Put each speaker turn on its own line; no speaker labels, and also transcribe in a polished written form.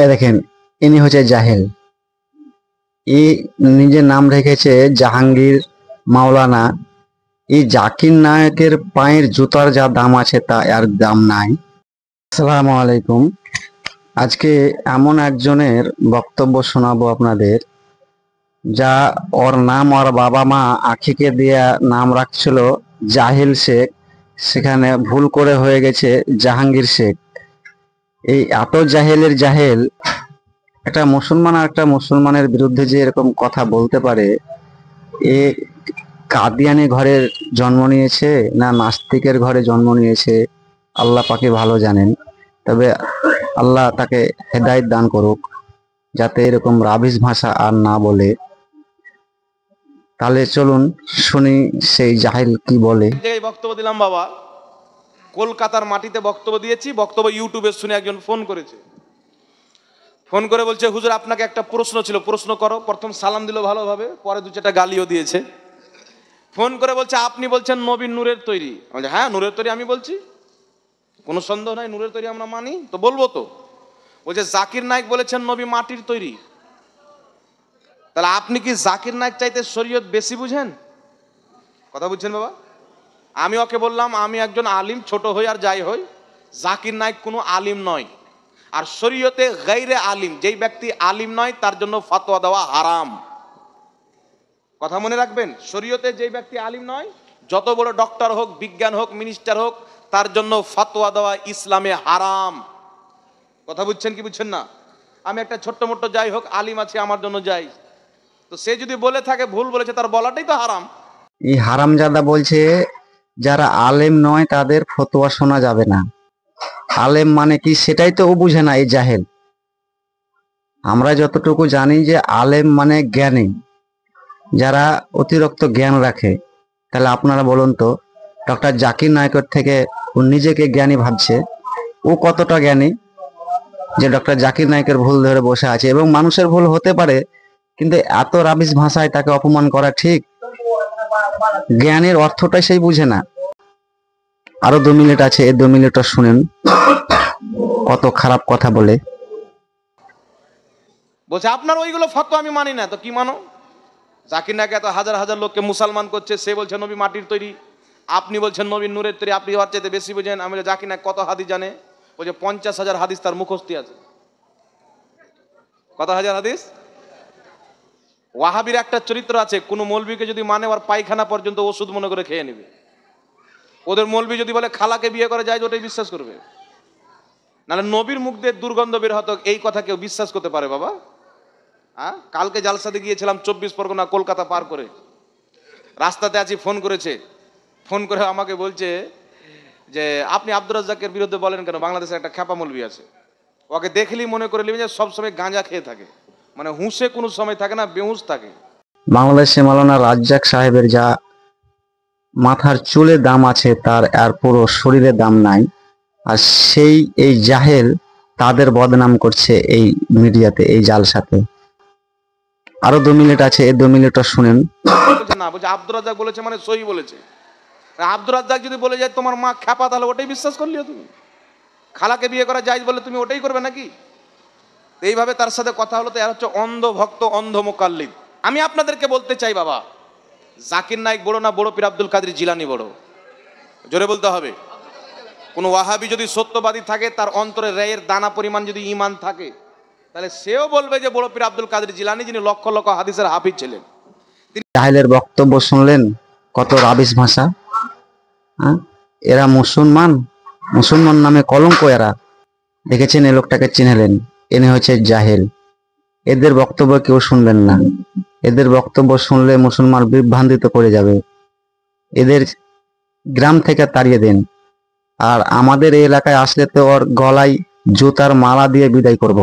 এ দেখেন, ইনি হচ্ছে জাহেল। ই নিজের নাম রেখেছে জাহাঙ্গীর মাওলানা। এই জাকির নায়কের পায়ের জুতার যা দাম আছে তা আর দাম নাই। আসসালামু আলাইকুম। আজকে এমন একজনের বক্তব্য শোনাবো আপনাদের, যা ওর নাম ওর বাবা মা আখিকে দিয়ে নাম রাখছিল জাহিল শেখ, সেখানে ভুল করে হয়ে গেছে জাহাঙ্গীর শেখ। এই এত জাহেলের জাহেল, একটা মুসলমান আর একটা মুসলমানের বিরুদ্ধে যে এরকম কথা বলতে পারে, এ কাদিয়ানি ঘরে জন্ম নিয়েছে না নাস্তিকের ঘরে জন্ম নিয়েছে, আল্লাহ পাকে ভালো জানেন। তবে আল্লাহ তাকে হেদায়েত দান করুক, যাতে এরকম রাবিশ ভাষা আর না বলে। তাহলে চলুন শুনি সেই জাহিল কি বলে।
বক্তব্য দিলাম বাবা, কলকাতার মাটিতে বক্তব্য দিয়েছি। বক্তব্য ইউটিউবে শুনে একজন ফোন করেছে, ফোন করে বলছে, হুজুর আপনাকে একটা প্রশ্ন ছিল, প্রশ্ন করো। প্রথম সালাম দিল ভালোভাবে, পরে দু চারটা গালিও দিয়েছে। ফোন করে বলছে, আপনি বলছেন নবী নূরের তৈরি। হ্যাঁ, নূরের তৈরি আমি বলছি, কোনো সন্দেহ নাই, নূরের তৈরি আমরা মানি, তো বলবো তো। বলছে জাকির নায়েক বলেছেন নবী মাটির তৈরি। তাহলে আপনি কি জাকির নায়েক চাইতে শরীয়ত বেশি বুঝেন? কথা বুঝছেন বাবা? আমি ওকে বললাম, আমি একজন আলিম, ছোট হই আর যাই হই, জাকির নায়েক কোনো আলিম নয়। আর শরীয়তে গায়রে আলিম, যেই ব্যক্তি আলিম নয় তার জন্য ফতোয়া দেওয়া হারাম। কথা মনে রাখবেন, শরীয়তে যেই ব্যক্তি আলিম নয়, যত বড় ডক্টর হোক, বিজ্ঞান হোক, মিনিস্টার হোক, তার জন্য ফতোয়া দেওয়া ইসলামে হারাম। কথা বুঝছেন কি বুঝছেন না? আমি একটা ছোট্ট মোট্ট যাই হোক আলিম আছি, আমার জন্য যাই, তো সে যদি বলে থাকে ভুল বলেছে, তার বলাটাই তো হারাম।
এই হারামজাদা বলছে যারা আলেম নয় তাদের ফতোয়া শোনা যাবে না। আলেম মানে কি সেটাই তো ও বুঝে না, এই জাহেল। আমরা যতটুকু জানি যে আলেম মানে জ্ঞানী, যারা অতিরিক্ত জ্ঞান রাখে। তাহলে আপনারা বলুন তো, ডক্টর জাকির নায়েকের থেকে ও নিজেকে জ্ঞানী ভাবছে, ও কতটা জ্ঞানী যে ডক্টর জাকির নায়েকের ভুল ধরে বসে আছে? এবং মানুষের ভুল হতে পারে, কিন্তু এত রাবিশ ভাষায় তাকে অপমান করা ঠিক? জ্ঞানের অর্থটাই সেই বুঝে না। আরো 2 মিনিট আছে, এই 2 মিনিটটা শুনেন কত খারাপ কথা বলে।
বলছে আপনার ওইগুলো ফতোয়া আমি মানি না। তো কি মানো? জাকির নায়েক এত হাজার হাজার লোককে মুসলমান করছে, সে বলছে নবী মাটির তৈরি, আপনি বলছেন নবী নূরের তৈরি, আপনি ওর চাইতে বেশি বুঝেন। আমি বলি, জাকির নায়েক কত হাদিস জানে? বলছে 50,000 হাদিস তার মুখস্থি আছে। কত হাজার হাদিস? ওয়াহাবির একটা চরিত্র আছে, কোন মৌলবীকে যদি মানে ওর পায়খানা পর্যন্ত ওষুধ মনে করে খেয়ে নেবে। ওদের মৌলবী যদি বলে খালাকে বিয়ে করে যায়, ওটাই বিশ্বাস করবে। নাহলে নবীর মুখ দিয়ে দুর্গন্ধ বের হতো, এই কথা কেউ বিশ্বাস করতে পারে বাবা? হ্যাঁ, কালকে জালসাতে গিয়েছিলাম 24 পরগনা, কলকাতা পার করে রাস্তাতে আছি, ফোন করেছে। ফোন করে আমাকে বলছে যে আপনি আব্দুর রাজ্জাকের বিরুদ্ধে বলেন কেন? বাংলাদেশের একটা খ্যাপা মৌলবী আছে, ওকে দেখলেই মনে করে নেবেন যে সবসময় গাঁজা খেয়ে থাকে, মানে হুঁশে কোনো সময় থাকে না, বেহুশ থাকে।
বাংলাদেশে মাওলানা রাজ্জাক সাহেবের যা মাথার চুলের দাম আছে, তার আর পুরো শরীরের দাম নাই। আর সেই এই জাহেল তাদের বদনাম করছে এই মিডিয়াতে, এই জালসাতে। আরো 2 মিনিট আছে, এই 2 মিনিটটা শুনেন।
বলছে না, বলছে আব্দুর রাজ্জাক বলেছে মানে সহি বলেছে। আব্দুর রাজ্জাক যদি বলে যায় তোমার মা খ্যাপা, তাহলে ওটাই বিশ্বাস করলিও তুমি? খালাকে বিয়ে করা যায় বলে তুমি ওটাই করবে নাকি? এইভাবে তার সাথে কথা হলো, তো এর হচ্ছে অন্ধ ভক্ত, অন্ধ মুকাল্লিদ। আমি আপনাদেরকে বলতে চাই বাবা, জাকির নায়েক বড় না বড় পীর আব্দুল কাদের জিলানী বড়? জোরে বলতে হবে। কোন ওয়াহাবি যদি সত্যবাদী থাকে, তার অন্তরে রেয়ের দানা পরিমাণ যদি ঈমান থাকে, তাহলে সেও বলবে যে বড় পীর আব্দুল কাদের জিলানী, যিনি লক্ষ লক্ষ হাদিসের হাফিজ ছিলেন।
জাহেলের বক্তব্য শুনলেন, কত রাবিশ ভাষা। হ্যাঁ, এরা মুসলমান, মুসলমান নামে কলঙ্ক এরা। দেখেছেন, এই লোকটাকে চিনলেন, এনে হচ্ছে জাহেল। এদের বক্তব্য কেউ শুনবেন না। এদের বক্তব্য শুনলে মুসলমান বিভ্রান্তিতে পড়ে যাবে। এদের গ্রাম থেকে তাড়িয়ে দেন। আর আমাদের এই এলাকায় আসলে তো ওর গলায় জুতার মালা দিয়ে বিদায় করব।